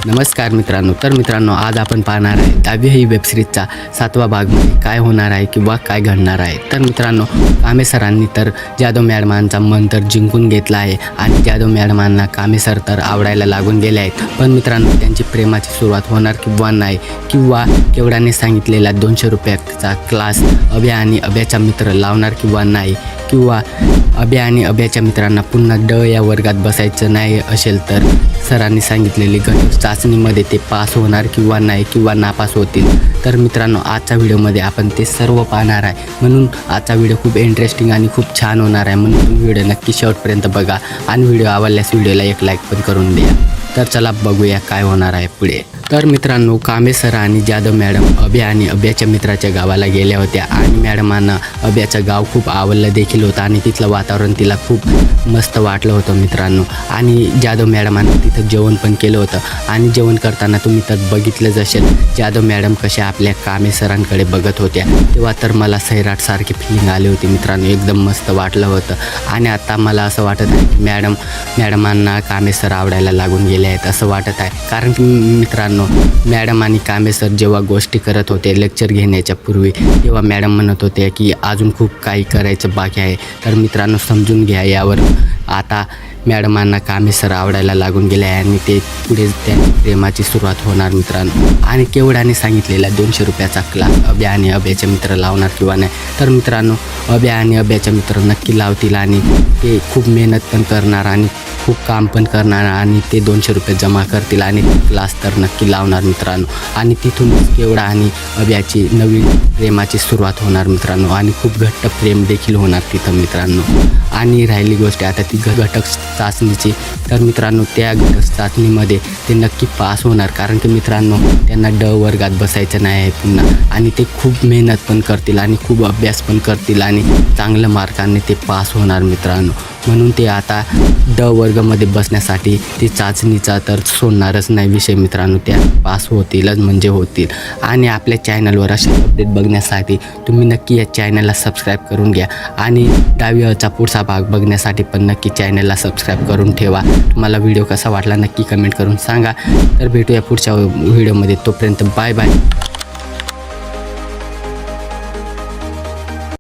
नमस्कार मित्रांनो. तर मित्रांनो, आज आपण पाहणार आहे 10वी ही वेबसिरीजचा 7वा भागमध्ये काय होणार आहे किंवा काय घडणार आहे. तर मित्रांनो, कामे सरांनी तर जाधव मॅडमांचा मन तर जिंकून घेतला आहे आणि जाधव मॅडमांना कामे सर तर आवडायला लागून गेले आहेत. पण मित्रांनो, त्यांची प्रेमाची सुरुवात होणार किंवा नाही, किंवा केवढ्याने सांगितलेला 200 रुपयाचा क्लास अभ्या आणि अभ्याचा मित्र लावणार किंवा नाही, किंवा अभ्या आणि अभ्याच्या मित्रांना पुन्हा ड या वर्गात बसायचं नाही असेल तर सरांनी सांगितलेली गणित चाचणीमध्ये ते पास होणार किंवा नाही, किंवा नापास होतील. तर मित्रांनो, आजच्या व्हिडिओमध्ये आपण ते सर्व पाहणार आहे. म्हणून आजचा व्हिडिओ खूप इंटरेस्टिंग आणि खूप छान होणार आहे. म्हणून तुम्ही व्हिडिओ नक्की शेवटपर्यंत बघा आणि व्हिडिओ आवडल्यास व्हिडिओला एक लाईक पण करून द्या. तर चला बघूया काय होणार आहे पुढे. तर मित्रांनो, कांबे सर आणि जाधव मॅडम अभ्या आणि अभ्याच्या मित्राच्या गावाला गेल्या होत्या आणि मॅडमांना अभ्याचं गाव खूप आवडलं देखील होतं आणि तिथलं वातावरण तिला खूप मस्त वाटलं होतं मित्रांनो. आणि जाधव मॅडमांना तिथं जेवण पण केलं होतं आणि जेवण करताना तुम्ही तर बघितलंच असेल जाधव मॅडम कशा आपल्या कांबे सरांकडे बघत होत्या. तेव्हा तर मला सैराटसारखी फिलिंग आली होती मित्रांनो. एकदम मस्त वाटलं होतं. आणि आता मला असं वाटत आहे की मॅडमांना कांबे सर आवडायला लागून गेले आहेत असं वाटत आहे. कारण की मित्रांनो, मॅडम आणि कांबे सर जेव्हा गोष्टी करत होते लेक्चर घेण्याच्या पूर्वी, तेव्हा मॅडम म्हणत होते की अजून खूप काही करायचं बाकी आहे. तर मित्रांनो, समजून घ्या यावर. आता मॅडमांना कांबे सर आवडायला लागून गेले आहे आणि ते पुढे त्यांची प्रेमाची सुरुवात होणार मित्रांनो. आणि केवढ्याने सांगितलेला 200 रुपयाचा क्लास अभ्या आणि अभ्याचे मित्र लावणार किंवा नाही. तर मित्रांनो, अभ्या आणि अभ्याचे मित्र नक्की लावतील आणि ते खूप मेहनत पण करणार आणि खूप काम पण करणार आणि ते 200 रुपये जमा करतील आणि क्लास तर नक्की लावणार मित्रांनो. आणि तिथून केवढा आणि अभ्याची नवीन प्रेमाची सुरुवात होणार मित्रांनो. आणि खूप घट्ट प्रेम देखील होणार तिथं मित्रांनो. आणि राहिली गोष्ट आता ती घटक चाचणीची. तर मित्रांनो, त्या घटक चाचणीमध्ये ते नक्की पास होणार. कारण की मित्रांनो, त्यांना ड वर्गात बसायचं नाही आहे पुन्हा. आणि ते खूप मेहनत पण करतील आणि खूप अभ्यास पण करतील आणि चांगल्या मार्काने ते पास होणार मित्रांनो. म्हणून ते आता ड वर्गामध्ये बसण्यासाठी ती चाचणीचा तर सोडणारच नाही विषय मित्रांनो. त्या पास होतीलच म्हणजे होतील. आणि आपल्या चॅनलवर असे अपडेट बघण्यासाठी तुम्ही नक्की या चॅनलला सबस्क्राईब करून घ्या. आणि 10वी अचा पुढचा भाग बघण्यासाठी पण नक्की चॅनलला सबस्क्राईब करून ठेवा. तुम्हाला व्हिडिओ कसा वाटला नक्की कमेंट करून सांगा. तर भेटूया पुढच्या व्हिडिओमध्ये. तोपर्यंत बाय बाय.